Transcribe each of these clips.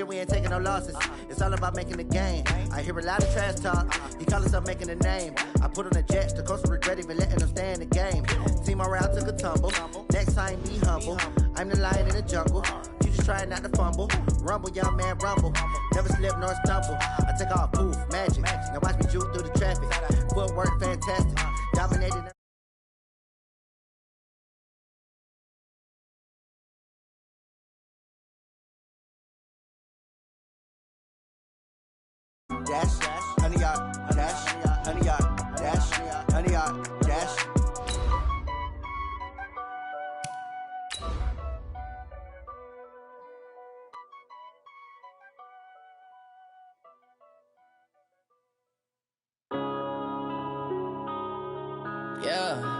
We ain't taking no losses. It's all about making the game. I hear a lot of trash talk. He call himself making a name. I put on the Jets. The coach will regret even letting them stay in the game. Team morale took a tumble. Next time, be humble. I'm the lion in the jungle. You just try not to fumble. Rumble, young man, rumble. Never slip nor stumble. I take off, poof, magic. Now watch me juke through the traffic. Footwork, fantastic. Dominating. Dash, 100 yard, dash, 100 yard, dash, 100 yard, dash. Yeah.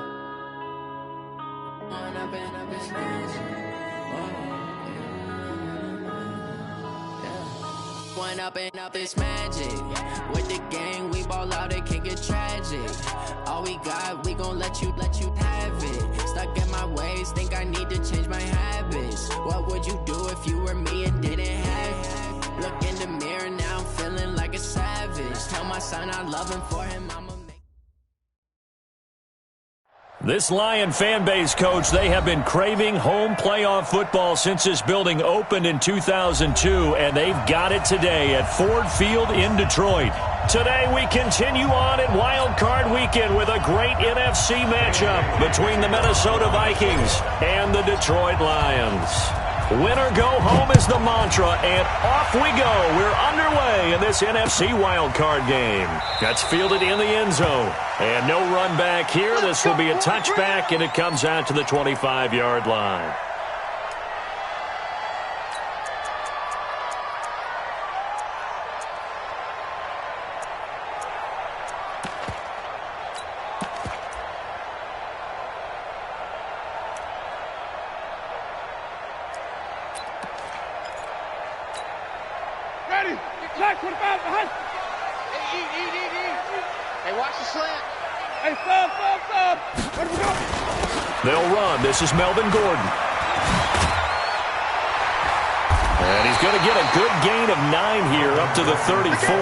One up and up is magic. With the gang, we ball out, it can get tragic. All we got, we gon' let you have it. Stuck in my ways, think I need to change my habits. What would you do if you were me and didn't have it? Look in the mirror, now I'm feeling like a savage. Tell my son I love him, for him I'ma make. This Lion fan base, Coach, they have been craving home playoff football since this building opened in 2002, and they've got it today at Ford Field in Detroit. Today we continue on at Wild Card Weekend with a great NFC matchup between the Minnesota Vikings and the Detroit Lions. Win or go home is the mantra, and off we go. We're underway in this NFC wildcard game. That's fielded in the end zone. And no run back here. This will be a touchback, and it comes out to the 25-yard line. They'll run. This is Melvin Gordon. And he's going to get a good gain of 9 here up to the 34.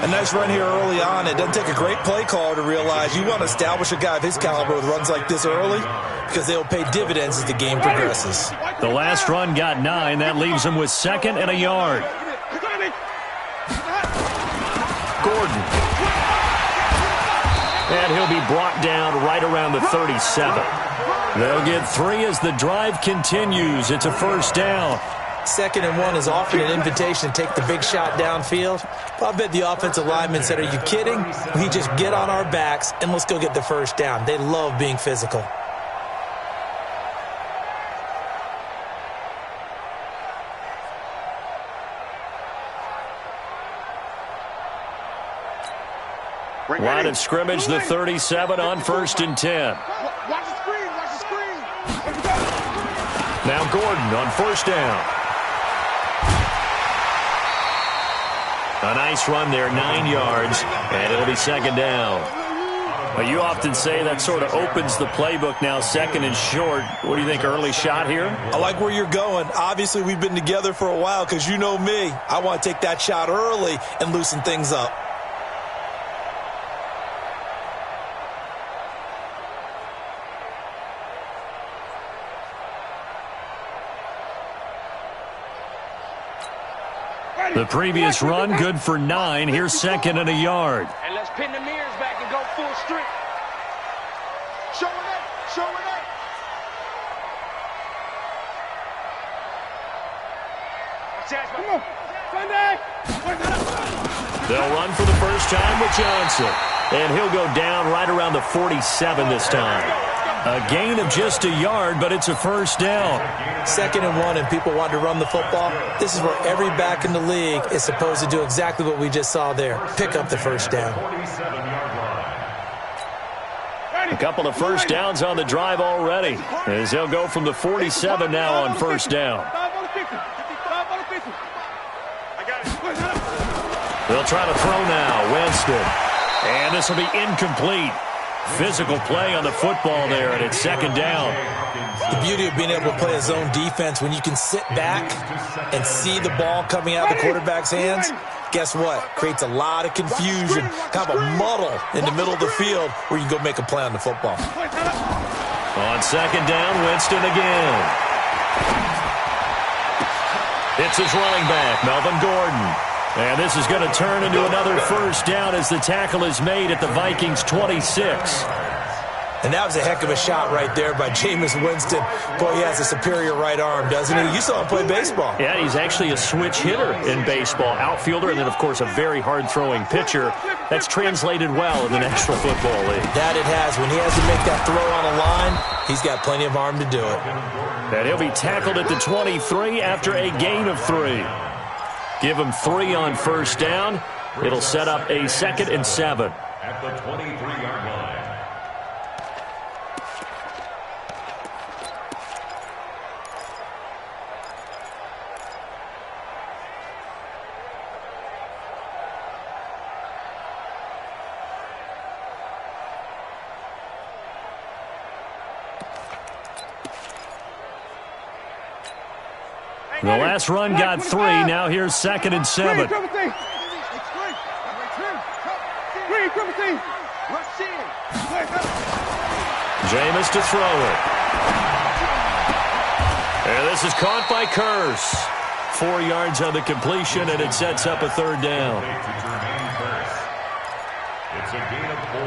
A nice run here early on. It doesn't take a great play caller to realize you want to establish a guy of his caliber with runs like this early because they'll pay dividends as the game progresses. The last run got 9. That leaves him with 2nd and a yard. Gordon. And he'll be brought down right around the 37. They'll get 3 as the drive continues. It's a first down. 2nd and 1 is offering an invitation to take the big shot downfield. But I bet the offensive lineman said, are you kidding? We just get on our backs and let's go get the first down. They love being physical. Line of scrimmage, the 37 on 1st and 10. Watch the screen, watch the screen. Now Gordon on 1st down. A nice run there, 9 yards, and it'll be 2nd down. Well, you often say that sort of opens the playbook now, 2nd and short. What do you think, early shot here? I like where you're going. Obviously, we've been together for a while because you know me. I want to take that shot early and loosen things up. The previous run, good for 9. Here's 2nd and a yard. And let's pin the mirrors back and go full strength. Show it up, show it up. Come on, Sunday. They'll run for the first time with Johnson. And he'll go down right around the 47 this time. A gain of just a yard, but it's a first down. 2nd and 1, and people want to run the football. This is where every back in the league is supposed to do exactly what we just saw there. Pick up the first down. A couple of first downs on the drive already, as they'll go from the 47 now on 1st down. They'll try to throw now. Winston. And this will be incomplete. Physical play on the football there, and it's second down. The beauty of being able to play a zone defense, when you can sit back and see the ball coming out of the quarterback's hands, guess what? Creates a lot of confusion, kind of a muddle in the middle of the field where you can go make a play on the football. On second down, Winston again. It's his running back, Melvin Gordon. And this is going to turn into another first down as the tackle is made at the Vikings' 26. And that was a heck of a shot right there by Jameis Winston. Boy, he has a superior right arm, doesn't he? You saw him play baseball. Yeah, he's actually a switch hitter in baseball. Outfielder and then, of course, a very hard-throwing pitcher. That's translated well in the National Football League. That it has. When he has to make that throw on a line, he's got plenty of arm to do it. And he'll be tackled at the 23 after a gain of 3. Give him 3 on first down. It'll set up a 2nd and 7. At the 23-yard line. The last run got 3. Now here's 2nd and 7. Jameis to throw it. And this is caught by Curse. 4 yards on the completion, and it sets up a 3rd down. It's a gain of 4.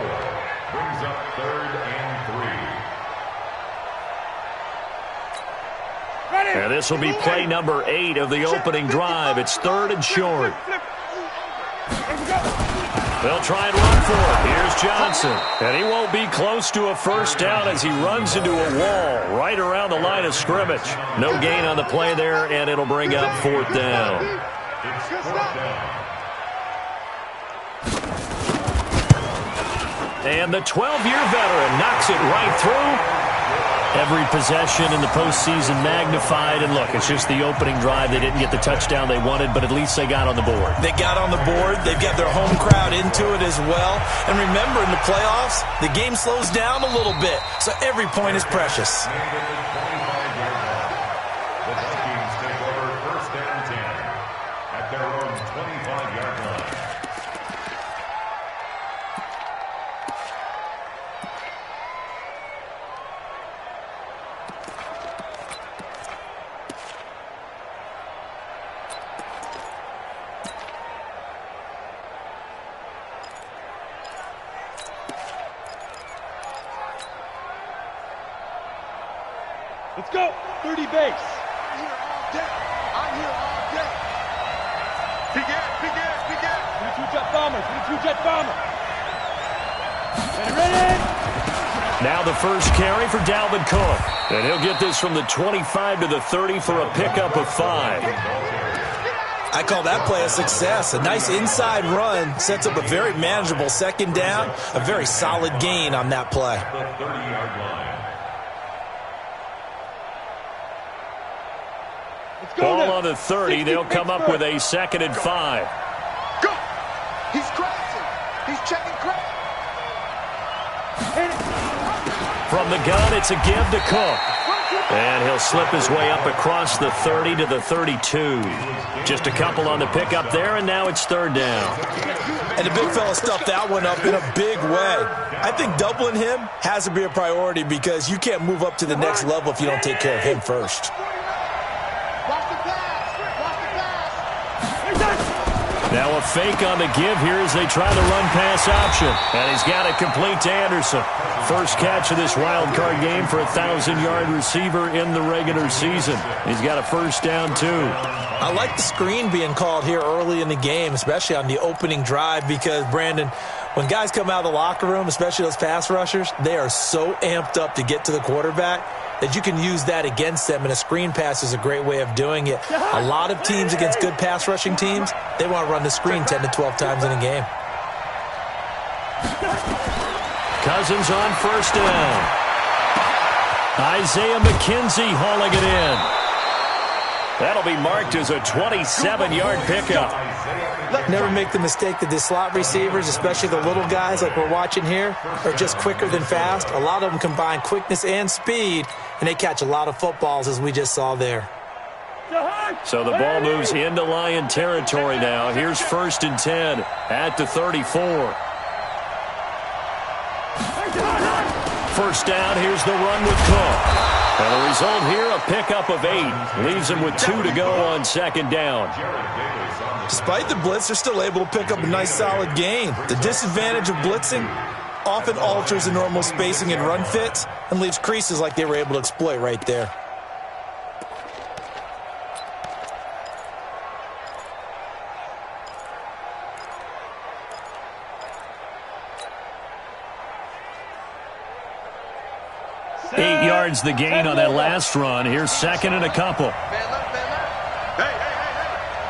Brings up 3rd and 3. And this will be play number 8 of the opening drive. It's 3rd and short. They'll try and run for it. Here's Johnson. And he won't be close to a first down as he runs into a wall right around the line of scrimmage. No gain on the play there, and it'll bring up 4th down. It's 4th down. And the 12-year veteran knocks it right through. Every possession in the postseason magnified. And look, it's just the opening drive. They didn't get the touchdown they wanted, but at least they got on the board. They got on the board. They've got their home crowd into it as well. And remember, in the playoffs, the game slows down a little bit, so every point is precious. The Vikings take over 1st and 10 at their own 25-yard line. Let's go. 30 base. I'm here all day. I'm here all day. Begin. 22 jet bomber. 22 jet bomber. Ready. Now the first carry for Dalvin Cook. And he'll get this from the 25 to the 30 for a pickup of 5. I call that play a success. A nice inside run sets up a very manageable 2nd down. A very solid gain on that play. The 30-yard line. Ball on the 30. They'll come up with a 2nd and 5. Go. He's crashing. He's checking crash. From the gun, it's a give to Cook. And he'll slip his way up across the 30 to the 32. Just a couple on the pickup there, and now it's 3rd down. And the big fella stuffed that one up in a big way. I think doubling him has to be a priority because you can't move up to the next level if you don't take care of him first. Now a fake on the give here as they try the run-pass option. And he's got it complete to Anderson. First catch of this wild card game for a 1,000-yard receiver in the regular season. He's got a first down, too. I like the screen being called here early in the game, especially on the opening drive, because, Brandon, when guys come out of the locker room, especially those pass rushers, they are so amped up to get to the quarterback that you can use that against them, and a screen pass is a great way of doing it. A lot of teams against good pass rushing teams, they want to run the screen 10 to 12 times in a game. Cousins on first down. Isaiah McKenzie hauling it in. That'll be marked as a 27-yard pickup. Never make the mistake that the slot receivers, especially the little guys like we're watching here, are just quicker than fast. A lot of them combine quickness and speed, and they catch a lot of footballs, as we just saw there. So the ball moves into Lion territory now. Here's 1st and 10 at the 34. First down, here's the run with Cook. And the result here, a pickup of 8. Leaves him with 2 to go on 2nd down. Despite the blitz, they're still able to pick up a nice, solid gain. The disadvantage of blitzing often alters the normal spacing and run fits and leaves creases like they were able to exploit right there. Eight yards the gain on that last run. Here's 2nd and a couple. Hey.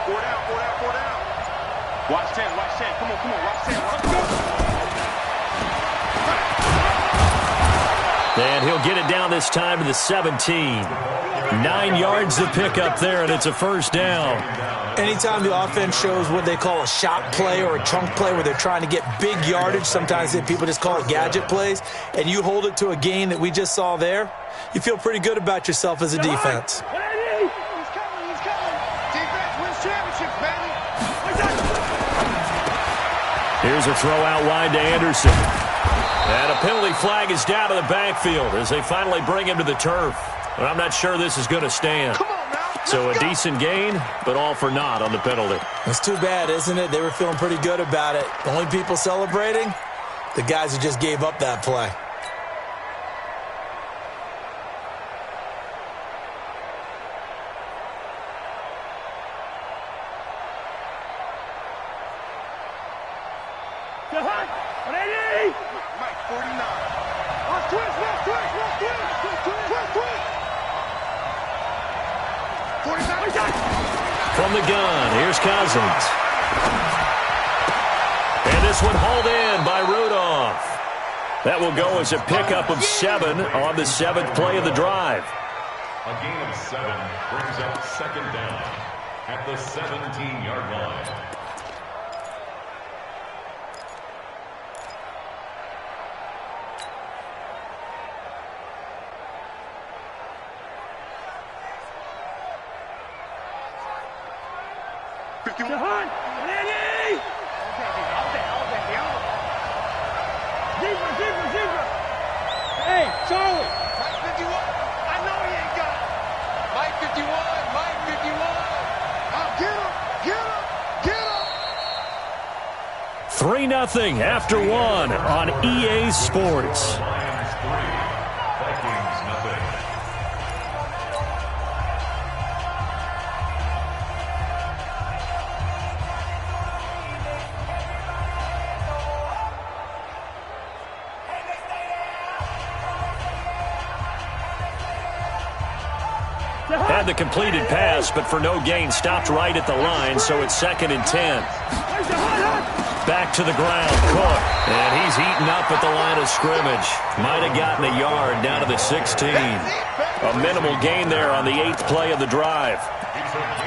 4 down. Watch 10. Come on, watch 10. Let's go. And he'll get it down this time to the 17. 9 yards to pick up there, and it's a first down. Anytime the offense shows what they call a shot play or a chunk play where they're trying to get big yardage, sometimes people just call it gadget plays, and you hold it to a gain that we just saw there, you feel pretty good about yourself as a defense. He's coming. Defense wins championships, baby. Here's a throw out wide to Anderson. And a penalty flag is down to the backfield as they finally bring him to the turf. But I'm not sure this is going to stand. So a decent gain, but all for naught on the penalty. It's too bad, isn't it? They were feeling pretty good about it. The only people celebrating, the guys who just gave up that play. Mike, 49. Let's twist. From the gun, here's Cousins. And this one hauled in by Rudolph. That will go as a pickup of 7 on the 7th play of the drive. A gain of 7 brings up 2nd down at the 17-yard line. Hey, Charlie. Mike 51. I know he ain't got it. Mike 51. Mike 51. Get him. 3-0 after 1 on EA Sports. Lions 3, Vikings nothing. Had the completed pass, but for no gain, stopped right at the line, so it's 2nd and 10. Back to the ground, Cook, and he's eaten up at the line of scrimmage. Might have gotten a yard down to the 16. A minimal gain there on the 8th play of the drive.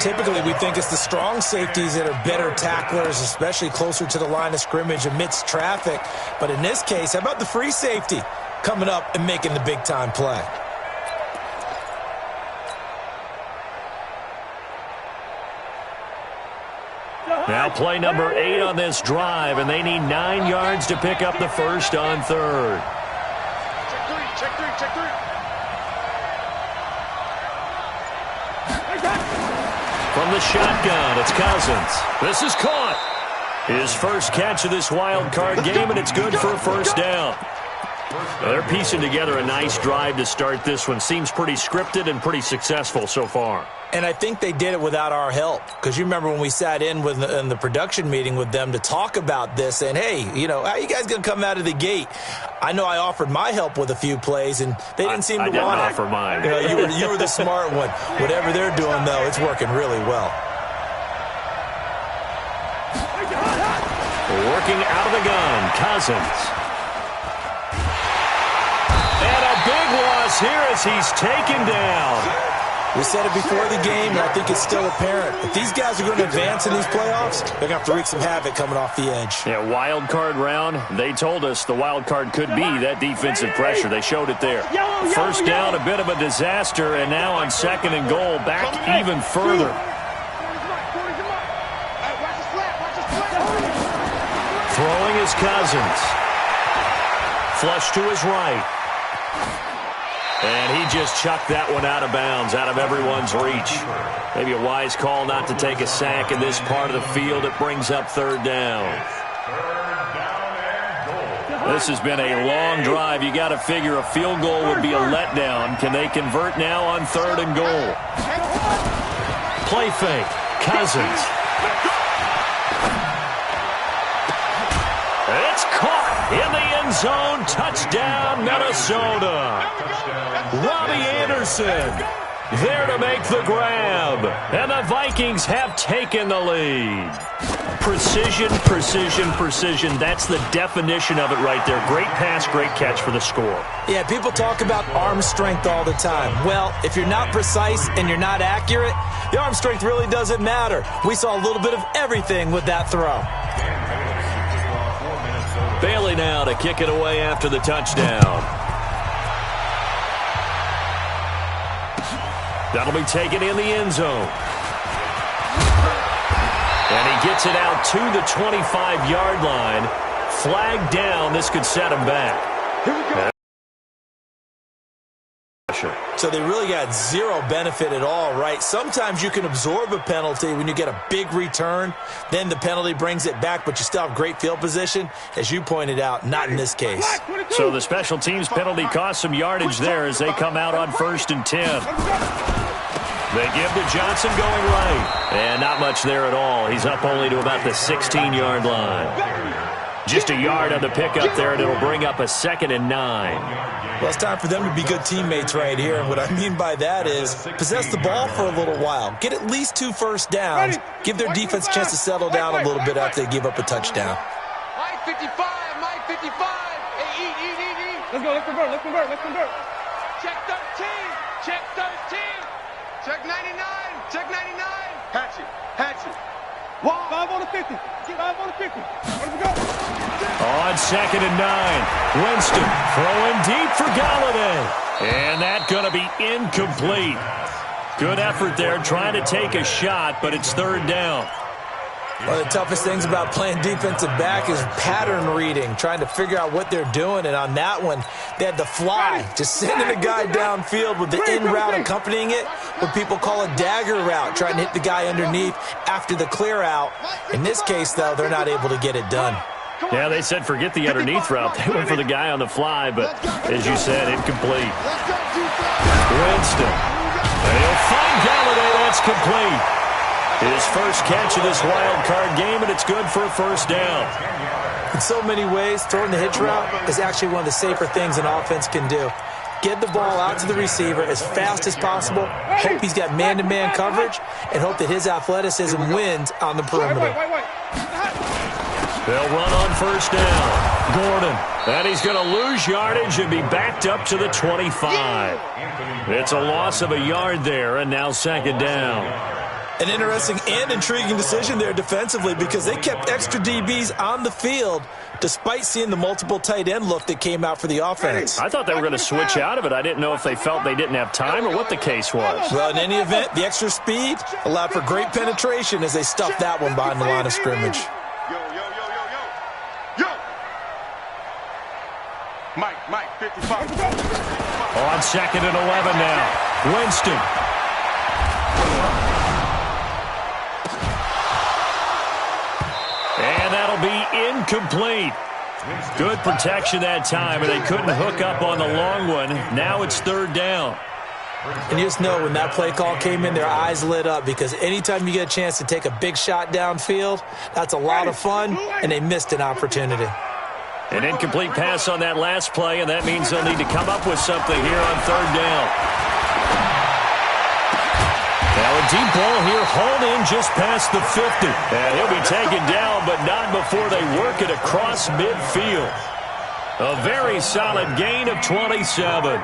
Typically, we think it's the strong safeties that are better tacklers, especially closer to the line of scrimmage amidst traffic. But in this case, how about the free safety coming up and making the big-time play? Now play number 8 on this drive, and they need 9 yards to pick up the first on 3rd. Check three. From the shotgun, it's Cousins. This is caught. His first catch of this wild card game, and it's good for a first down. They're piecing together a nice drive to start this one. Seems pretty scripted and pretty successful so far. And I think they did it without our help. Because you remember when we sat in the production meeting with them to talk about this, and hey, how are you guys going to come out of the gate? I know I offered my help with a few plays, and they didn't seem to want it. I didn't offer mine. You were the smart one. Whatever they're doing, though, it's working really well. Working out of the gun, Cousins. And a big loss here as he's taken down. We said it before the game, and I think it's still apparent. If these guys are going to advance in these playoffs, they're going to have to wreak some havoc coming off the edge. Yeah, wild card round. They told us the wild card could be that defensive pressure. They showed it there. First down, a bit of a disaster, and now on 2nd and goal, back even further. Throwing is Cousins. Flush to his right. And he just chucked that one out of bounds, out of everyone's reach. Maybe a wise call not to take a sack in this part of the field. It brings up 3rd down. This has been a long drive. You got to figure a field goal would be a letdown. Can they convert now on 3rd and goal? Play fake. Cousins. It's caught in the end zone. Touchdown, Minnesota. Robbie Anderson there to make the grab. And the Vikings have taken the lead. Precision, precision, precision. That's the definition of it right there. Great pass, great catch for the score. Yeah, people talk about arm strength all the time. Well, if you're not precise and you're not accurate, the arm strength really doesn't matter. We saw a little bit of everything with that throw. Bailey now to kick it away after the touchdown. That'll be taken in the end zone. And he gets it out to the 25-yard line. Flag down. This could set him back. Here we go. So they really got zero benefit at all, right? Sometimes you can absorb a penalty when you get a big return. Then the penalty brings it back, but you still have great field position. As you pointed out, not in this case. So the special teams penalty cost some yardage there as they come out on 1st and 10. They give to Johnson going right. And not much there at all. He's up only to about the 16-yard line. Just a yard on the pickup there, and it'll bring up a 2nd and 9. Well, it's time for them to be good teammates right here. And what I mean by that is possess the ball for a little while. Get at least 2 first downs. Give their defense a chance to settle down a little bit after they give up a touchdown. Mike 55, Mike 55. Hey, eat. Let's convert. Check 13, check 13. Check 99, check 99. Hatchet. 5 on the 50. 5 on the 50. Where we go? On 2nd and 9. Winston throwing deep for Galladay. And that's going to be incomplete. Good effort there trying to take a shot, but it's 3rd down. One of the toughest things about playing defensive back is pattern reading, trying to figure out what they're doing. And on that one, they had the fly, just sending a guy downfield with the in route accompanying it, what people call a dagger route, trying to hit the guy underneath after the clear out. In this case, though, they're not able to get it done. Yeah, they said forget the underneath route. They went for the guy on the fly, but as you said, incomplete. Winston. And he'll find Galladay. That's complete. His first catch of this wild card game, and it's good for a 1st down. In so many ways, throwing the hitch route is actually one of the safer things an offense can do. Get the ball out to the receiver as fast as possible, hope he's got man-to-man coverage, and hope that his athleticism wins on the perimeter. They'll run on 1st down. Gordon. And he's going to lose yardage and be backed up to the 25. It's a loss of a yard there, and now 2nd down. An interesting and intriguing decision there defensively because they kept extra DBs on the field despite seeing the multiple tight end look that came out for the offense. I thought they were going to switch out of it. I didn't know if they felt they didn't have time or what the case was. Well, in any event, the extra speed allowed for great penetration as they stuffed that one behind the line of scrimmage. Yo. Mike 55. On 2nd and 11 now. Winston. And that'll be incomplete. Good protection that time, and they couldn't hook up on the long one. Now it's 3rd down. And you just know when that play call came in, their eyes lit up because anytime you get a chance to take a big shot downfield, that's a lot of fun, and they missed an opportunity. An incomplete pass on that last play, and that means they'll need to come up with something here on 3rd down. Now a deep ball here, hauled in just past the 50. And he'll be taken down, but not before they work it across midfield. A very solid gain of 27.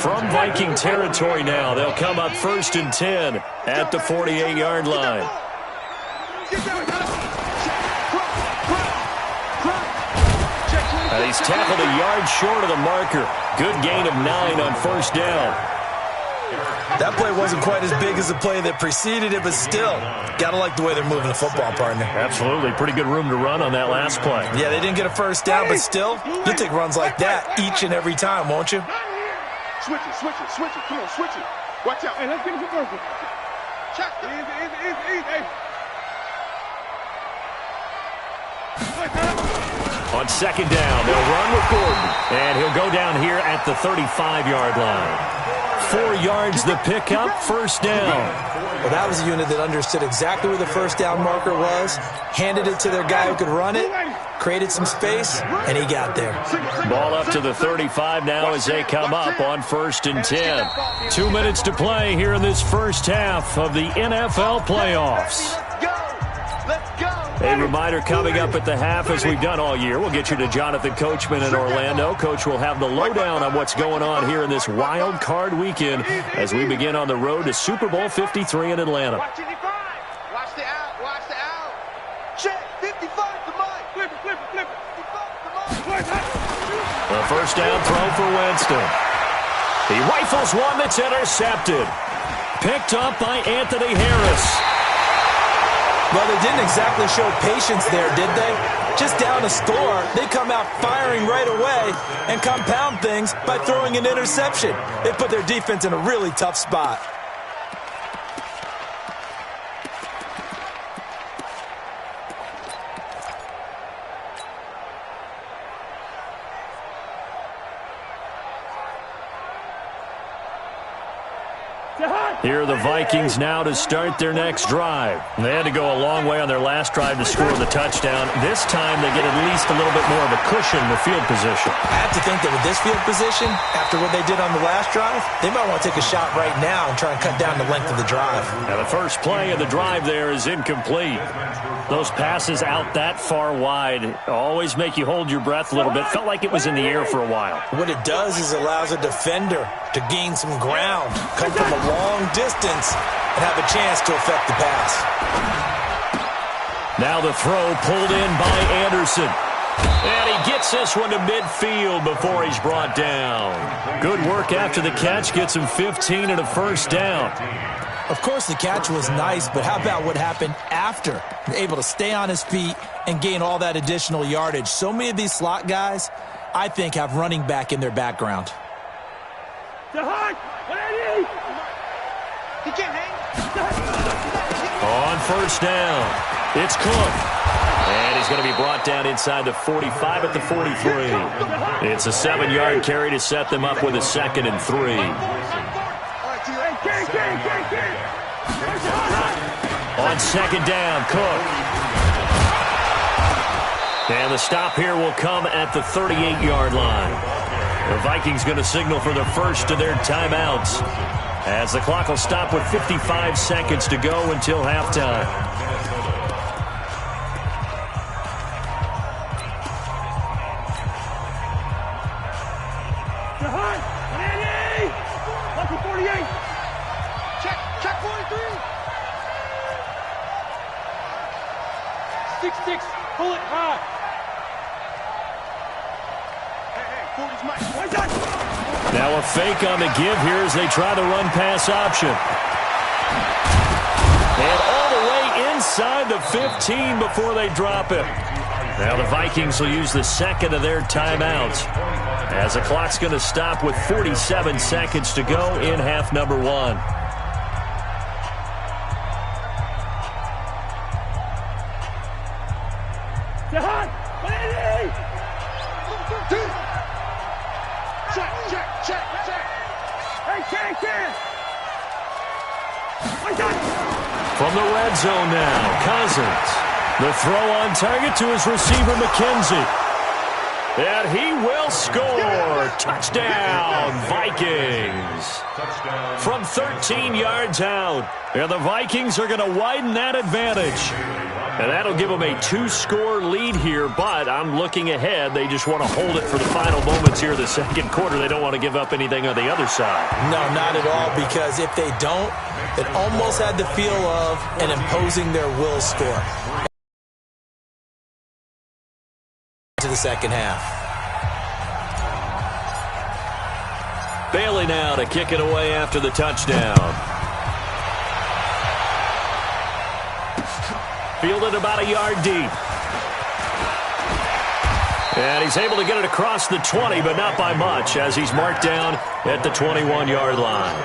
from Viking territory now. They'll come up 1st and 10 at the 48-yard line. He's tackled a yard short of the marker. Good gain of 9 on 1st down. That play wasn't quite as big as the play that preceded it, but still, got to like the way they're moving the football, partner. Absolutely. Pretty good room to run on that last play. Yeah, they didn't get a 1st down, but still, you'll take runs like that each and every time, won't you? Switch it. Come on, switch it. Watch out. Hey, let's get it to Burger. Check. Easy. On 2nd down, they'll run with Gordon, and he'll go down here at the 35-yard line. 4 yards the pickup, 1st down. Well, that was a unit that understood exactly where the 1st down marker was, handed it to their guy who could run it, created some space, and he got there. Ball up to the 35 now as they come up on 1st and 10. 2 minutes to play here in this first half of the NFL playoffs. A reminder coming up at the half, as we've done all year. We'll get you to Jonathan Coachman in Orlando. Coach will have the lowdown on what's going on here in this wild card weekend as we begin on the road to Super Bowl 53 in Atlanta. Watch the out. Check, 55 to Mike. Flip it. 55 to Mike. The 1st down throw for Winston. He rifles one that's intercepted. Picked up by Anthony Harris. Well, they didn't exactly show patience there, did they? Just down a score, they come out firing right away and compound things by throwing an interception. They put their defense in a really tough spot. Here are the Vikings now to start their next drive. They had to go a long way on their last drive to score the touchdown. This time they get at least a little bit more of a cushion with field position. I have to think that with this field position, after what they did on the last drive, they might want to take a shot right now and try and cut down the length of the drive. Now the first play of the drive there is incomplete. Those passes out that far wide always make you hold your breath a little bit. Felt like it was in the air for a while. What it does is allows a defender to gain some ground, come from a long distance, and have a chance to affect the pass. Now the throw pulled in by Anderson. And he gets this one to midfield before he's brought down. Good work after the catch. Gets him 15 and a 1st down. Of course, the catch was nice, but how about what happened after? Able to stay on his feet and gain all that additional yardage. So many of these slot guys, I think, have running back in their background. On 1st down, it's Cook. And he's going to be brought down inside the 45 at the 43. It's a 7-yard carry to set them up with a 2nd and 3. On 2nd down, Cook. And the stop here will come at the 38-yard line. The Vikings going to signal for the first of their timeouts, as the clock will stop with 55 seconds to go until halftime. Check 43. 6-6. Pull it high. Hey, 40's Mike. Now a fake on the give here as they try the run-pass option. And all the way inside the 15 before they drop it. Now the Vikings will use the 2nd of their timeouts, as the clock's going to stop with 47 seconds to go in half number 1. From the red zone now, Cousins. The throw on target to his receiver, McKenzie. And he will score. Touchdown, Vikings. From 13 yards out. And the Vikings are going to widen that advantage. And that'll give them a 2-score lead here, but I'm looking ahead. They just want to hold it for the final moments here of the second quarter. They don't want to give up anything on the other side. No, not at all, because if they don't, it almost had the feel of an imposing their will score. To the second half. Bailey now to kick it away after the touchdown. Fielded about a yard deep. And he's able to get it across the 20, but not by much, as he's marked down at the 21-yard line.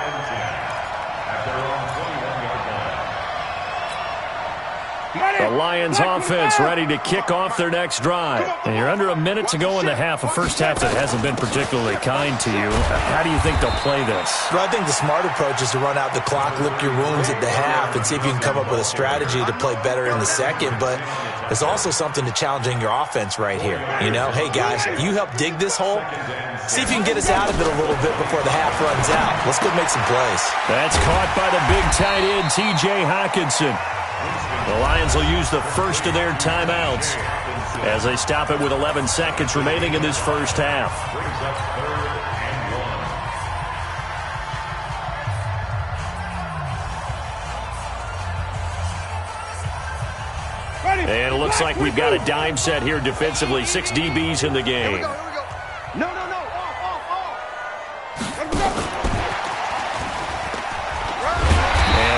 The Lions offense ready to kick off their next drive. And you're under a minute to go in the half, a first half that hasn't been particularly kind to you. How do you think they'll play this? Well, I think the smart approach is to run out the clock, lick your wounds at the half, and see if you can come up with a strategy to play better in the second. But there's also something to challenging your offense right here. You know, hey, guys, you help dig this hole. See if you can get us out of it a little bit before the half runs out. Let's go make some plays. That's caught by the big tight end, T.J. Hockenson. The Lions will use the first of their timeouts as they stop it with 11 seconds remaining in this first half. And it looks like we've got a dime set here defensively. 6 DBs in the game. Here we go. No. Off.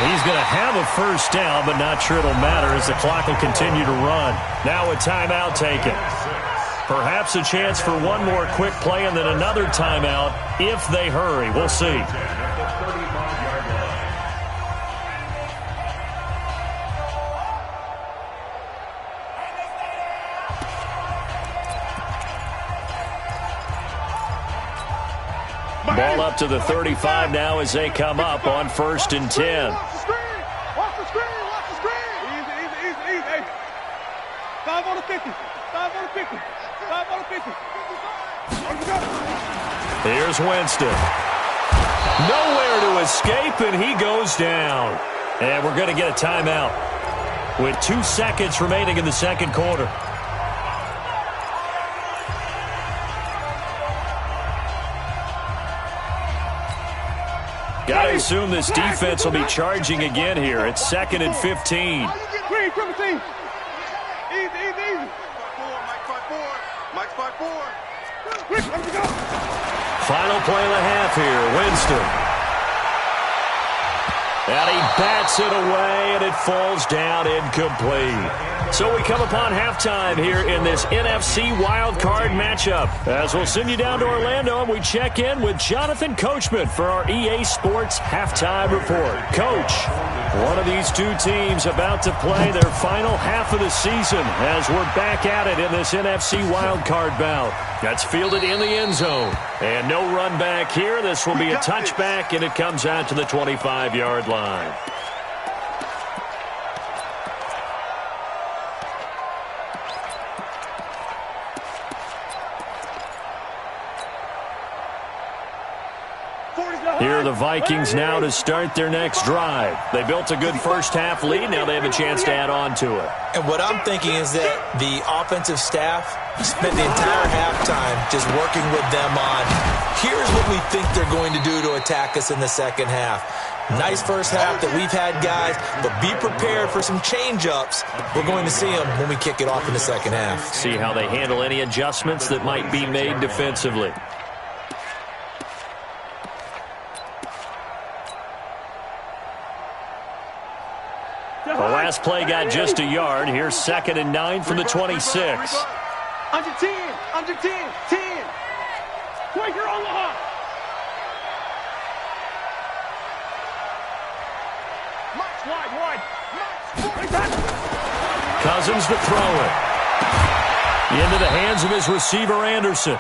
He's going to have a first down, but not sure it'll matter as the clock will continue to run. Now a timeout taken. Perhaps a chance for one more quick play and then another timeout if they hurry. We'll see. Ball up to the 35 now as they come up on 1st and 10. Watch the screen. Easy. 5 on the 50. 5 on the 50. Here's Winston. Nowhere to escape, and he goes down. And we're going to get a timeout with 2 seconds remaining in the second quarter. Got to assume this defense will be charging again here. It's 2nd and 15. Green, triple team. Easy. Mike's 5-4. Quick, let me go. Final play of the half here. Winston. And he bats it away, and it falls down incomplete. So we come upon halftime here in this NFC wildcard matchup. As we'll send you down to Orlando, and we check in with Jonathan Coachman for our EA Sports Halftime Report. Coach, one of these two teams about to play their final half of the season as we're back at it in this NFC wildcard bout. That's fielded in the end zone. And no run back here. This will be a touchback, and it comes out to the 25-yard line. Here are the Vikings now to start their next drive. They built a good first half lead. Now they have a chance to add on to it. And what I'm thinking is that the offensive staff spent the entire halftime just working with them on, here's what we think they're going to do to attack us in the second half. Nice first half that we've had, guys, but be prepared for some change-ups. We're going to see them when we kick it off in the second half. See how they handle any adjustments that might be made defensively. The last play got just a yard. Here's 2nd and 9 from the 26. Under 10. 10. Quaker Omaha. Wide. Cousins to throw it. Into the hands of his receiver, Anderson.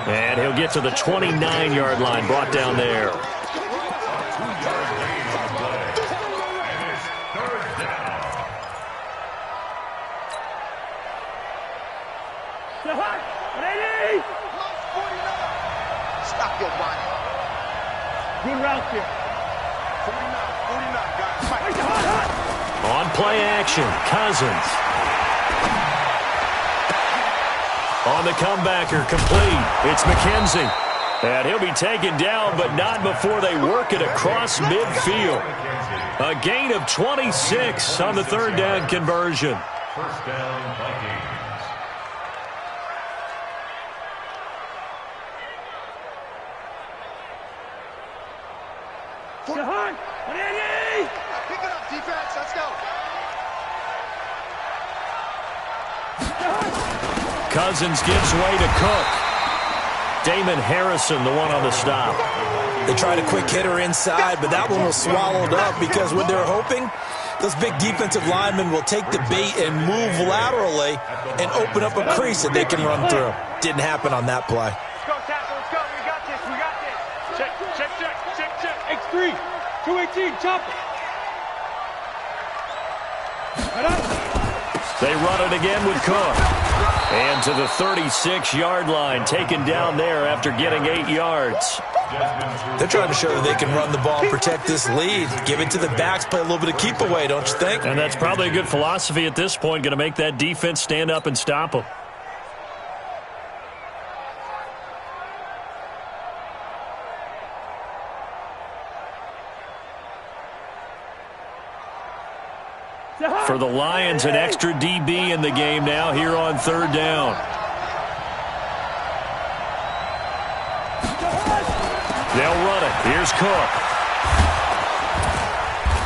And he'll get to the 29-yard line, brought down there. On play action, Cousins. On the comebacker, complete. It's McKenzie. And he'll be taken down, but not before they work it across midfield. A gain of 26 on the third down conversion. First down, Vikings. Pick it up, defense. Let's go. Cousins gives way to Cook. Damon Harrison, the one on the stop. They tried a quick hitter inside, but that one was swallowed up because what they're hoping, those big defensive linemen will take the bait and move laterally and open up a crease that they can run through. Didn't happen on that play. Let's go, tackle. Let's go. We got this. We got this. Check, check, check, check, check. X3. 218. Chop it. They run it again with Cook. And to the 36-yard line, taken down there after getting 8 yards. They're trying to show that they can run the ball and protect this lead. Give it to the backs, play a little bit of keep away, don't you think? And that's probably a good philosophy at this point, going to make that defense stand up and stop them. For the Lions, an extra DB in the game now here on third down. They'll run it. Here's Cook.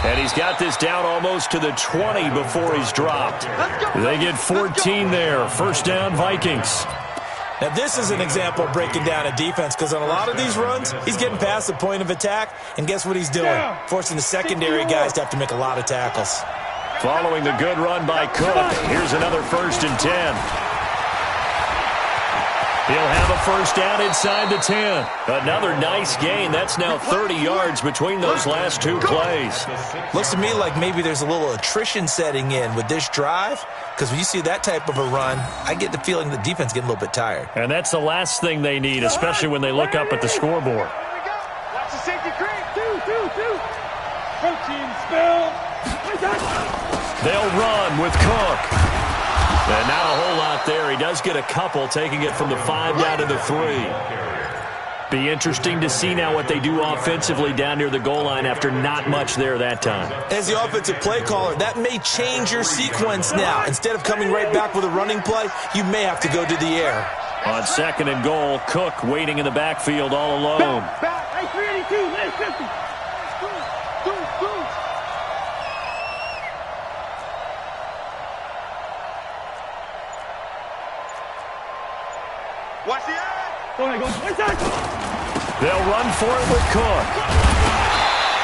And he's got this down almost to the 20 before he's dropped. They get 14 there. First down, Vikings. Now, this is an example of breaking down a defense because on a lot of these runs, he's getting past the point of attack, and guess what he's doing? Forcing the secondary guys to have to make a lot of tackles. Following the good run by Cook, here's another 1st and 10. He'll have a first down inside the 10. Another nice gain. That's now 30 yards between those last two plays. Looks to me like maybe there's a little attrition setting in with this drive because when you see that type of a run, I get the feeling the defense getting a little bit tired. And that's the last thing they need, especially when they look up at the scoreboard. Watch the safety creep. Two. Protein spill. They'll run with Cook. And not a whole lot there. He does get a couple, taking it from the 5 down to the 3. Be interesting to see now what they do offensively down near the goal line after not much there that time. As the offensive play caller, that may change your sequence now. Instead of coming right back with a running play, you may have to go to the air. On 2nd and goal, Cook waiting in the backfield all alone. Back. Hey, 382. Lane 50. Go. Watch the eye. Go ahead. They'll run for it with Cook.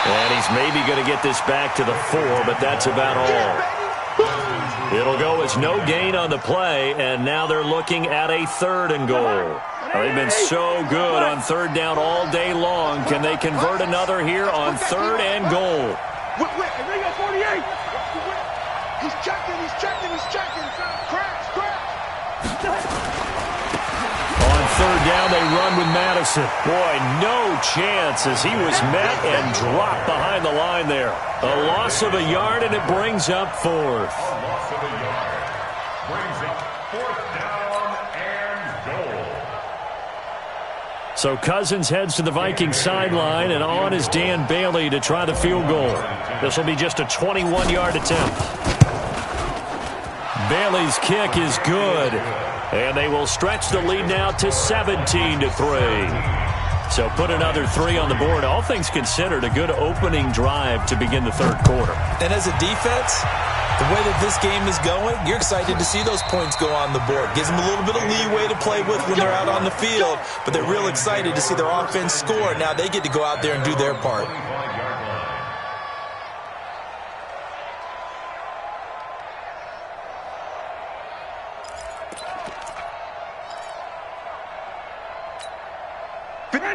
And he's maybe going to get this back to the 4, but that's about all. It'll go as no gain on the play, and now they're looking at a 3rd and goal. They've been so good on 3rd down all day long. Can they convert another here on 3rd and goal? They got 48. He's checking. Crash. On 3rd down, they run with Madison. Boy, no chance as he was met and dropped behind the line there. A loss of a yard, and it brings up 4th. A loss of a yard. Brings up 4th down and goal. So Cousins heads to the Vikings sideline, and on is Dan Bailey to try the field goal. This will be just a 21-yard attempt. Bailey's kick is good. And they will stretch the lead now to 17-3. So put another 3 on the board. All things considered, a good opening drive to begin the 3rd quarter. And as a defense, the way that this game is going, you're excited to see those points go on the board. Gives them a little bit of leeway to play with when they're out on the field. But they're real excited to see their offense score. Now they get to go out there and do their part.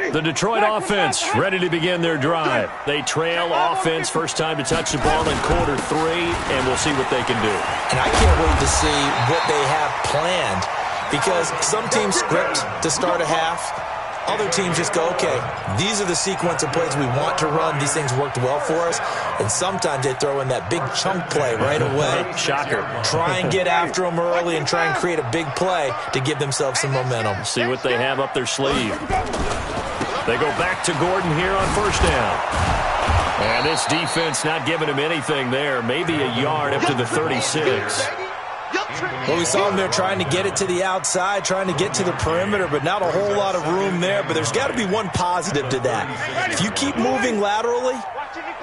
The Detroit offense ready to begin their drive. They trail offense, first time to touch the ball in quarter 3, and we'll see what they can do. And I can't wait to see what they have planned because some teams script to start a half. other teams just go, okay, these are the sequence of plays we want to run. These things worked well for us. And sometimes they throw in that big chunk play right away. Shocker. Try and get after them early and try and create a big play to give themselves some momentum. See what they have up their sleeve. They go back to Gordon here on first down. And this defense not giving him anything there. Maybe a yard up to the 36. Well, we saw him there trying to get it to the outside, trying to get to the perimeter, but not a whole lot of room there. But there's got to be one positive to that. If you keep moving laterally,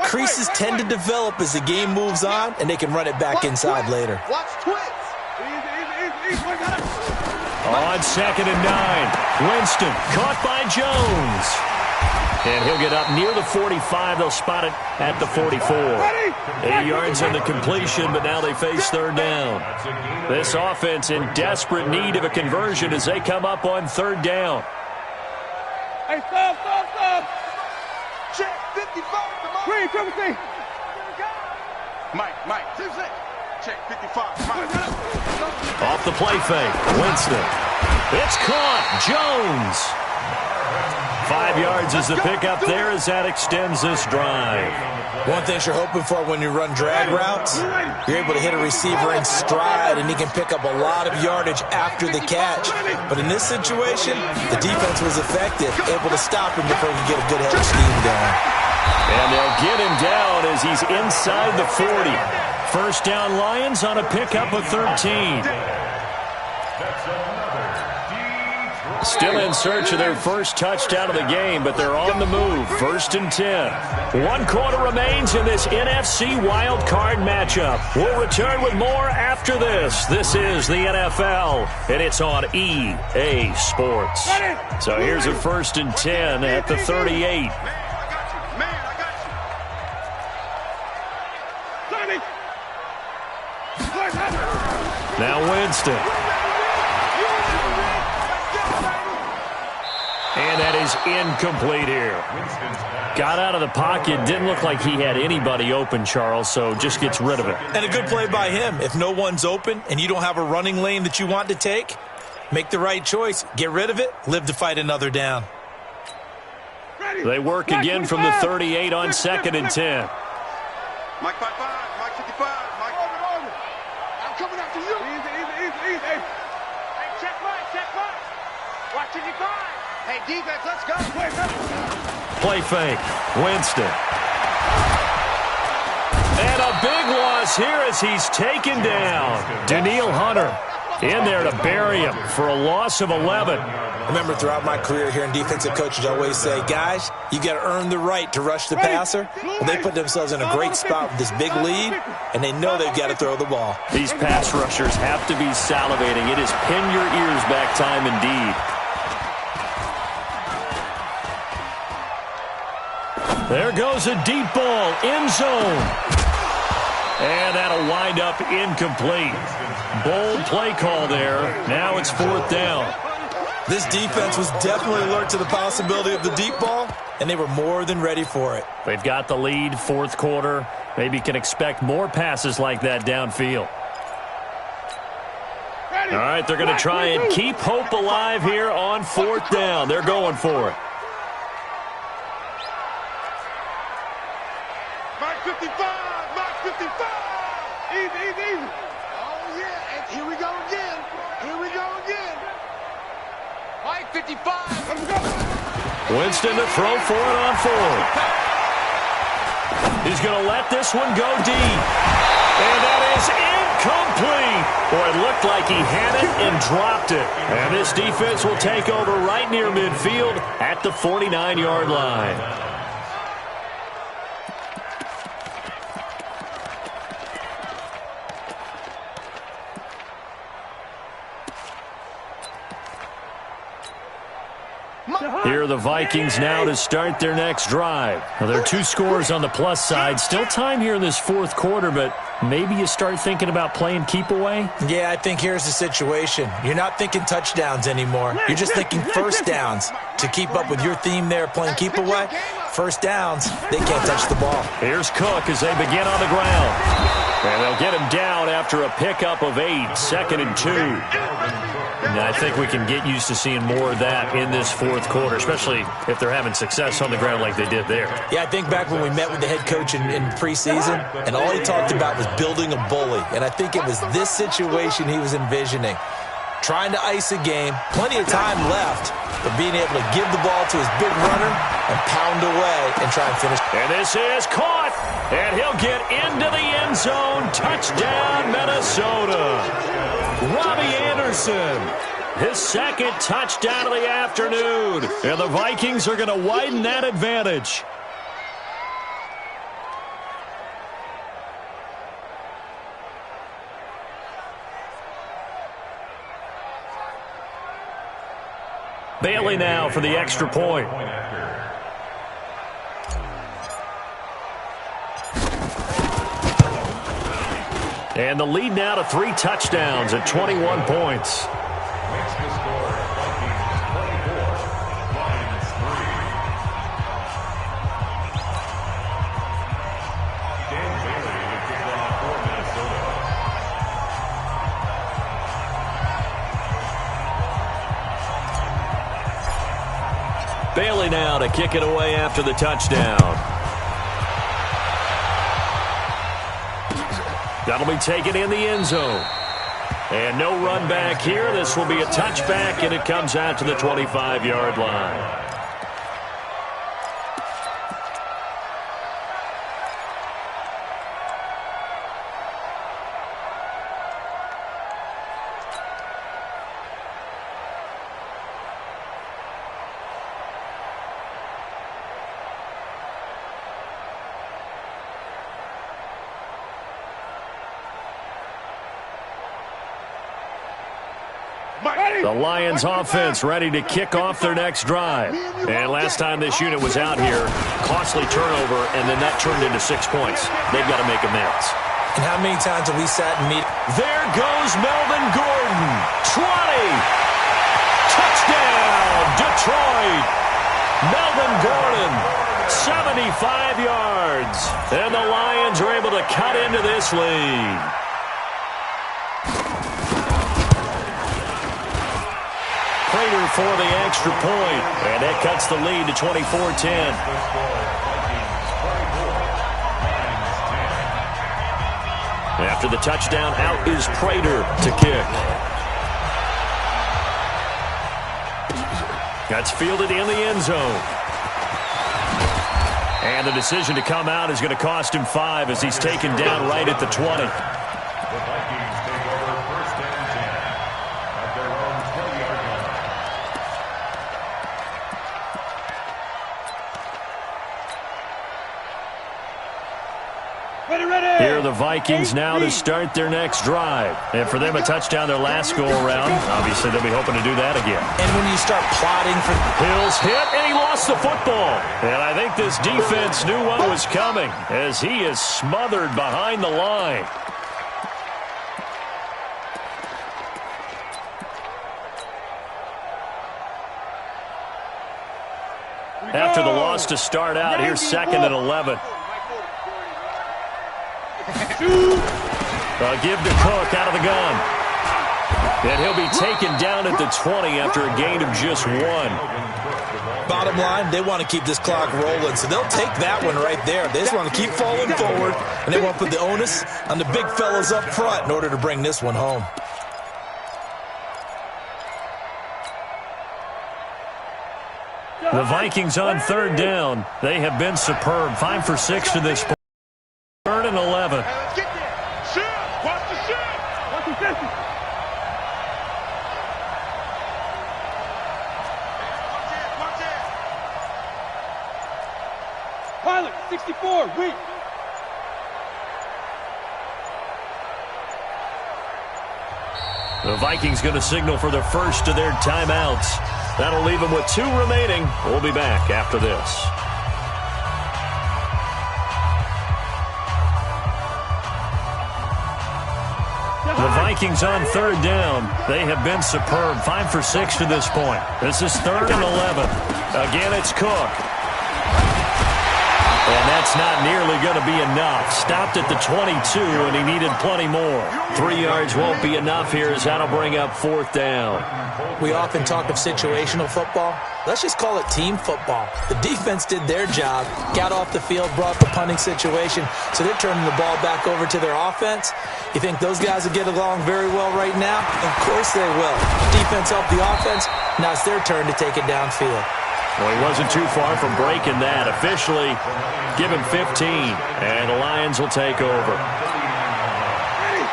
creases tend to develop as the game moves on, and they can run it back inside later. On 2nd and 9, Winston caught by Jones. And he'll get up near the 45. They'll spot it at the 44. 8 yards on the completion, but now they face third down. This offense in desperate need of a conversion as they come up on third down. Hey, stop. Check 55. Green, come see. Mike. Check 55. Mike. Off the play fake. Winston. It's caught. Jones. 5 yards is the pickup there as that extends this drive. One thing you're hoping for when you run drag routes, you're able to hit a receiver in stride, and he can pick up a lot of yardage after the catch. But in this situation, the defense was effective, able to stop him before he could get a good head of steam going. And they'll get him down as he's inside the 40. First down Lions on a pickup of 13. Still in search of their first touchdown of the game, but they're on the move. 1st and 10. 1 quarter remains in this NFC wild card matchup. We'll return with more after this. This is the NFL, and it's on EA Sports. So here's a 1st and 10 at the 38. Now Winston. And that is incomplete here. Got out of the pocket. Didn't look like he had anybody open, Charles, so just gets rid of it. And a good play by him. If no one's open and you don't have a running lane that you want to take, make the right choice. Get rid of it. Live to fight another down. They work again from the 38 on 2nd and 10. Mike 55, Mike 55, Mike. I'm coming after you. Easy. Hey, check right. Watch 55. Hey, defense, let's go. Play fake. Winston. And a big loss here as he's taken down. Danielle Hunter in there to bury him for a loss of 11. Remember, throughout my career here in defensive coaches, I always say, guys, you got to earn the right to rush the passer. Well, they put themselves in a great spot with this big lead, and they know they've got to throw the ball. These pass rushers have to be salivating. It is pin your ears back time indeed. There goes a deep ball, end zone. And that'll wind up incomplete. Bold play call there. Now it's 4th down. This defense was definitely alert to the possibility of the deep ball, and they were more than ready for it. They've got the lead, 4th quarter. Maybe can expect more passes like that downfield. All right, they're going to try and keep hope alive here on 4th down. They're going for it. Mike 55, Mike 55. Easy. Oh, yeah, and here we go again. Mike 55. Let's go. Winston to throw for it on 4th. He's going to let this one go deep. And that is incomplete. Boy, it looked like he had it and dropped it. And this defense will take over right near midfield at the 49-yard line. Here are the Vikings now to start their next drive. Now, there are 2 scores on the plus side. Still time here in this 4th quarter, but maybe you start thinking about playing keep away? Yeah, I think here's the situation. You're not thinking touchdowns anymore. You're just thinking first downs. To keep up with your theme there, playing keep away, First downs, they can't touch the ball. Here's Cook as they begin on the ground. And they'll get him down after a pickup of 8, 2nd and 2. And I think we can get used to seeing more of that in this fourth quarter, especially if they're having success on the ground like they did there. Yeah, I think back when we met with the head coach in preseason, and all he talked about was building a bully. And I think it was this situation he was envisioning. Trying to ice a game, plenty of time left, but being able to give the ball to his big runner and pound away and try and finish. And this is caught, and he'll get into the end zone. Touchdown, Minnesota. Robbie Anderson, his second touchdown of the afternoon. And the Vikings are going to widen that advantage. Bailey now for the extra point. And the lead now to 3 touchdowns at 21 points. Makes the score, Vikings 24, Lions 3. Dan Bailey to kick off for Minnesota. Bailey now to kick it away after the touchdown. That'll be taken in the end zone. And no run back here. This will be a touchback, and it comes out to the 25-yard line. The Lions offense ready to kick off their next drive. And last time this unit was out here, costly turnover, and then that turned into 6 points. They've got to make amends. And how many times have we sat and meet? There goes Melvin Gordon. 20. Touchdown, Detroit. Melvin Gordon, 75 yards. And the Lions are able to cut into this lead. Prater for the extra point, and that cuts the lead to 24-10. After the touchdown, out is Prater to kick. That's fielded in the end zone. And the decision to come out is going to cost him 5 as he's taken down right at the 20. Here are the Vikings now to start their next drive. And for them, a touchdown their last go-around. Obviously, they'll be hoping to do that again. And when you start plotting for... Hill's hit, and he lost the football. And I think this defense knew what was coming as he is smothered behind the line. After the loss to start out, here's 2nd and 11. Give to Cook out of the gun. And he'll be taken down at the 20 after a gain of just 1. Bottom line, they want to keep this clock rolling, so they'll take that one right there. They just want to keep falling forward, and they want to put the onus on the big fellas up front in order to bring this one home. The Vikings on 3rd down. They have been superb. 5 for 6 to this point. 3rd and 11. Hey, let's get there. Shoot. Watch the shoot. Watch the distance. Watch it. Pilot, 64, weak. The Vikings going to signal for the first of their timeouts. That'll leave them with 2 remaining. We'll be back after this. The Vikings on 3rd down. They have been superb. 5 for 6 to this point. This is 3rd and 11. Again, it's Cook. And that's not nearly going to be enough. Stopped at the 22, and he needed plenty more. 3 yards won't be enough here as that'll bring up 4th down. We often talk of situational football. Let's just call it team football. The defense did their job, got off the field, brought the punting situation, so they're turning the ball back over to their offense. You think those guys will get along very well right now? Of course they will. Defense helped the offense. Now it's their turn to take it downfield. Well, he wasn't too far from breaking that. Officially, give him 15, and the Lions will take over.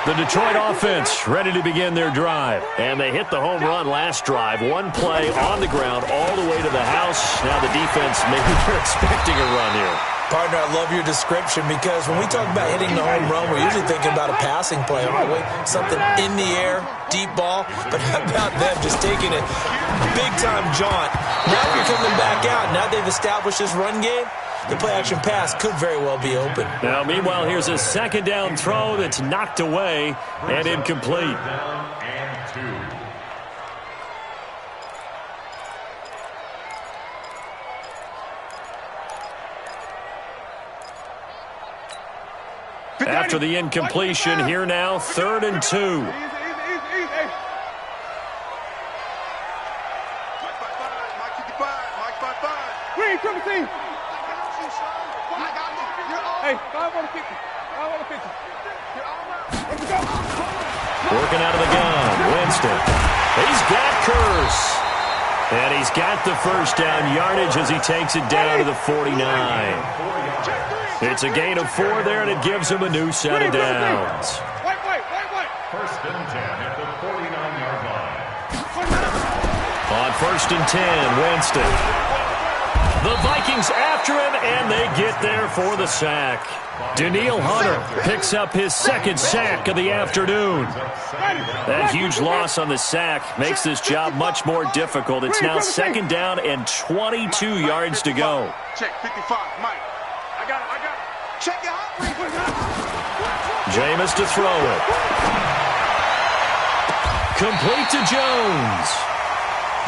The Detroit offense ready to begin their drive. And they hit the home run last drive. One play on the ground all the way to the house. Now the defense, maybe they're expecting a run here. Partner, I love your description because when we talk about hitting the home run, we're usually thinking about a passing play, aren't we? Something in the air, deep ball. But how about them just taking a big-time jaunt? Now you're coming back out. Now they've established this run game. The play-action pass could very well be open. Now, meanwhile, here's a 2nd down throw that's knocked away and incomplete. After the incompletion, here now, 3rd and 2. Hey, 5 on the 50. 5 on the 50. Let's go. Working out of the gun, Winston. He's got Curse. And he's got the 1st down yardage as he takes it down to the 49. It's a gain of 4 there, and it gives him a new set of downs. Wait. 1st and 10 at the 49-yard line. On 1st and 10, Winston. The Vikings after him, and they get there for the sack. Danielle Hunter picks up his 2nd sack of the afternoon. That huge loss on the sack makes this job much more difficult. It's now 2nd down and 22 yards to go. Check 55, Mike. I got it. Check your hot read. Jameis to throw it. Complete to Jones.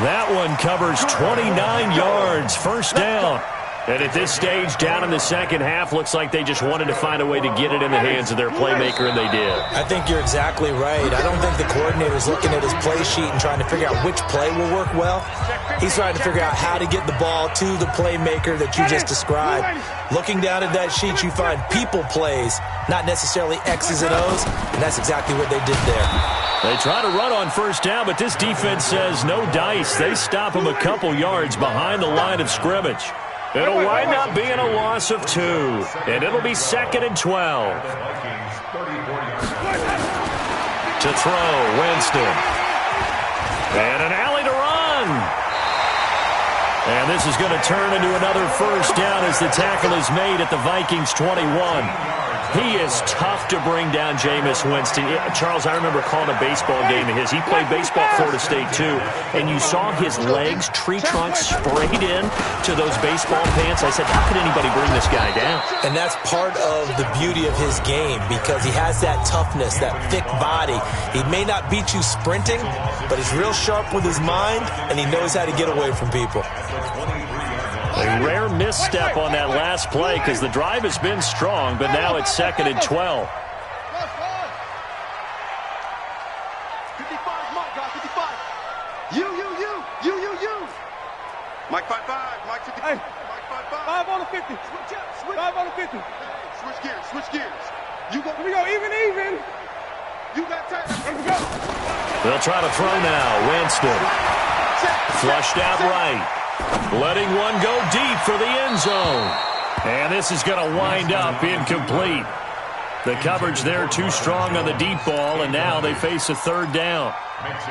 That one covers 29 yards, 1st down. And at this stage, down in the 2nd half, looks like they just wanted to find a way to get it in the hands of their playmaker, and they did. I think you're exactly right. I don't think the coordinator's looking at his play sheet and trying to figure out which play will work well. He's trying to figure out how to get the ball to the playmaker that you just described. Looking down at that sheet, you find people plays, not necessarily X's and O's, and that's exactly what they did there. They try to run on 1st down, but this defense says no dice. They stop him a couple yards behind the line of scrimmage. It'll wind up being a loss of 2, and it'll be 2nd and 12. To throw, Winston. And an alley to run. And this is going to turn into another 1st down as the tackle is made at the Vikings 21. He is tough to bring down, Jameis Winston. Charles, I remember calling a baseball game of his. He played baseball at Florida State, too. And you saw his legs, tree trunks sprayed in to those baseball pants. I said, how could anybody bring this guy down? And that's part of the beauty of his game because he has that toughness, that thick body. He may not beat you sprinting, but he's real sharp with his mind, and he knows how to get away from people. A rare misstep on that last play because the drive has been strong, but now it's 2nd and 12. 55, Mike, guys, 55. You. Mike 55, Mike 55. Hey. Mike 55. 5 on the 50. Switch 5 on the 50. Switch gears. You go. Here we go, even. You got time. Let's go. They'll try to throw now. Winston. Flushed out right. Letting one go deep for the end zone. And this is going to wind up incomplete. The coverage there too strong on the deep ball, and now they face a 3rd down.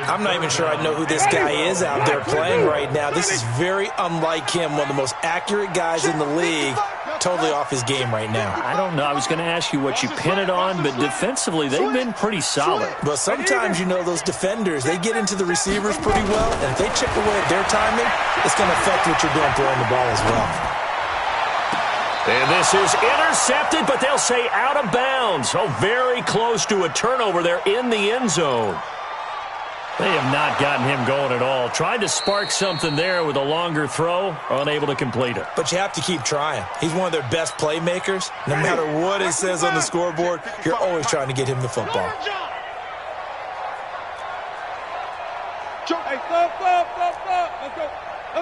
I'm not even sure I know who this guy is out there playing right now. This is very unlike him, one of the most accurate guys in the league. Totally off his game right now. I don't know. I was going to ask you what you pin it on, but defensively, they've been pretty solid. But sometimes, those defenders, they get into the receivers pretty well, and if they chip away at their timing, it's going to affect what you're doing throwing the ball as well. And this is intercepted, but they'll say out of bounds. Oh, very close to a turnover there in the end zone. They have not gotten him going at all. Tried to spark something there with a longer throw, unable to complete it. But you have to keep trying. He's one of their best playmakers. No matter what it says on the scoreboard, you're always trying to get him the football. Let's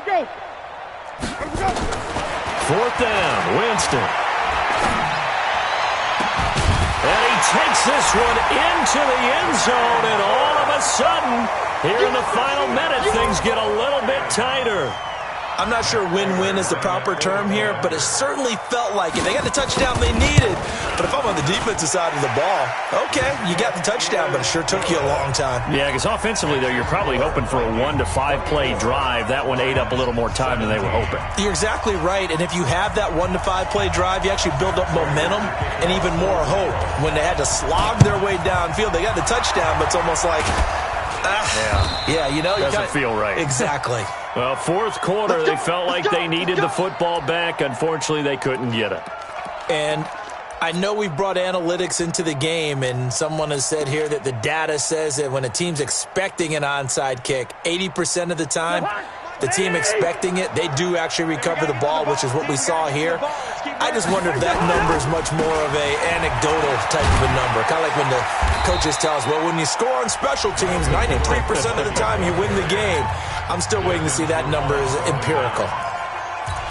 go. Fourth down, Winston. And he takes this one into the end zone, and all of a sudden, here in the final minute, things get a little bit tighter. I'm not sure win-win is the proper term here, but it certainly felt like it. They got the touchdown they needed, but if I'm on the defensive side of the ball, okay, you got the touchdown, but it sure took you a long time. Yeah, because offensively there, you're probably hoping for a 1 to 5 play drive. That one ate up a little more time than they were hoping. You're exactly right, and if you have that 1 to 5 play drive, you actually build up momentum and even more hope. When they had to slog their way downfield, they got the touchdown, but it's almost like, yeah, you know, doesn't feel right. Exactly. Well, fourth quarter, they felt like they needed the football back. Unfortunately, they couldn't get it. And I know we've brought analytics into the game, and someone has said here that the data says that when a team's expecting an onside kick, 80% of the time, the team expecting it, they do actually recover the ball, which is what we saw here. I just wonder if that number is much more of a anecdotal type of a number. Kind of like when the coaches tell us, well, when you score on special teams, 93% of the time you win the game. I'm still waiting to see that number is empirical.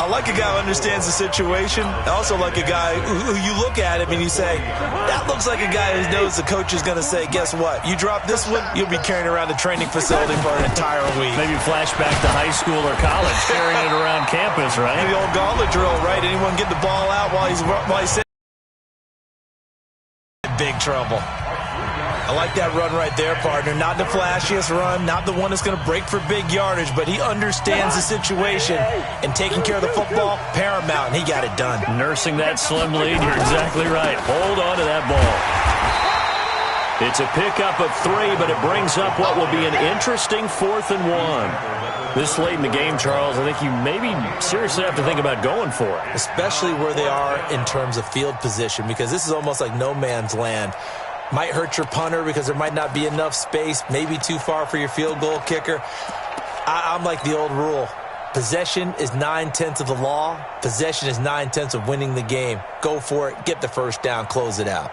I like a guy who understands the situation. I also like a guy who you look at him and you say, that looks like a guy who knows the coach is going to say, guess what? You drop this one, you'll be carrying around the training facility for an entire week. Maybe flashback to high school or college, carrying it around campus, right? The old gauntlet drill, right? Anyone get the ball out while he's sitting in big trouble. I like that run right there, partner. Not the flashiest run, not the one that's going to break for big yardage, but he understands the situation, and taking care of the football, paramount, and he got it done. Nursing that slim lead, you're exactly right. Hold on to that ball. It's a pickup of 3, but it brings up what will be an interesting 4th and 1. This late in the game, Charles, I think you maybe seriously have to think about going for it. Especially where they are in terms of field position, because this is almost like no man's land. Might hurt your punter because there might not be enough space, maybe too far for your field goal kicker. I'm like the old rule. Possession is 9/10 of the law. Possession is 9/10 of winning the game. Go for it. Get the first down. Close it out.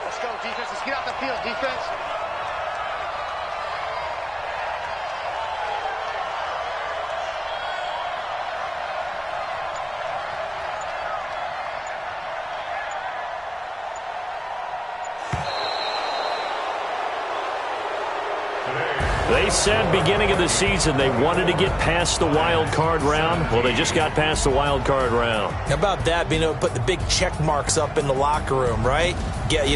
Let's go, defense. Let's get out the field, defense. They said beginning of the season they wanted to get past the wild card round. Well, they just got past the wild card round. How about that, being able to put the big check marks up in the locker room, right? Get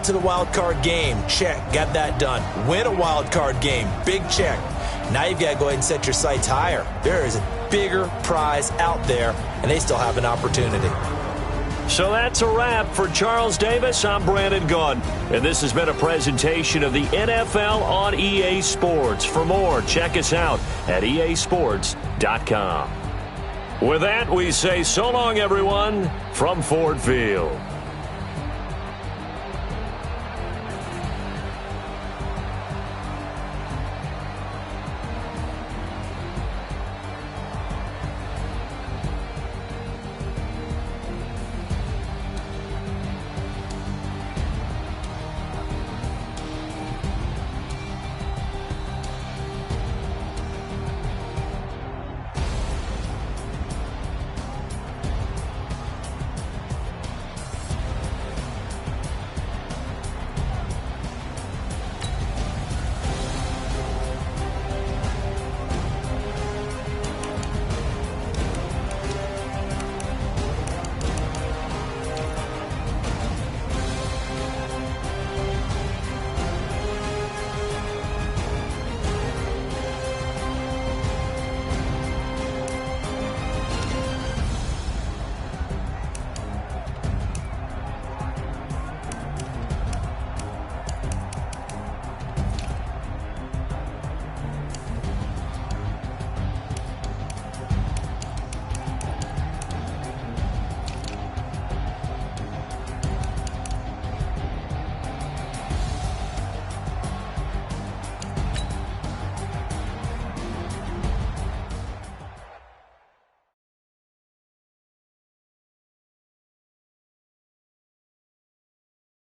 to the wild card game, check, got that done. Win a wild card game, big check. Now you've got to go ahead and set your sights higher. There is a bigger prize out there, and they still have an opportunity. So that's a wrap for Charles Davis. I'm Brandon Gaudin, and this has been a presentation of the NFL on EA Sports. For more, check us out at easports.com. With that, we say so long, everyone, from Ford Field.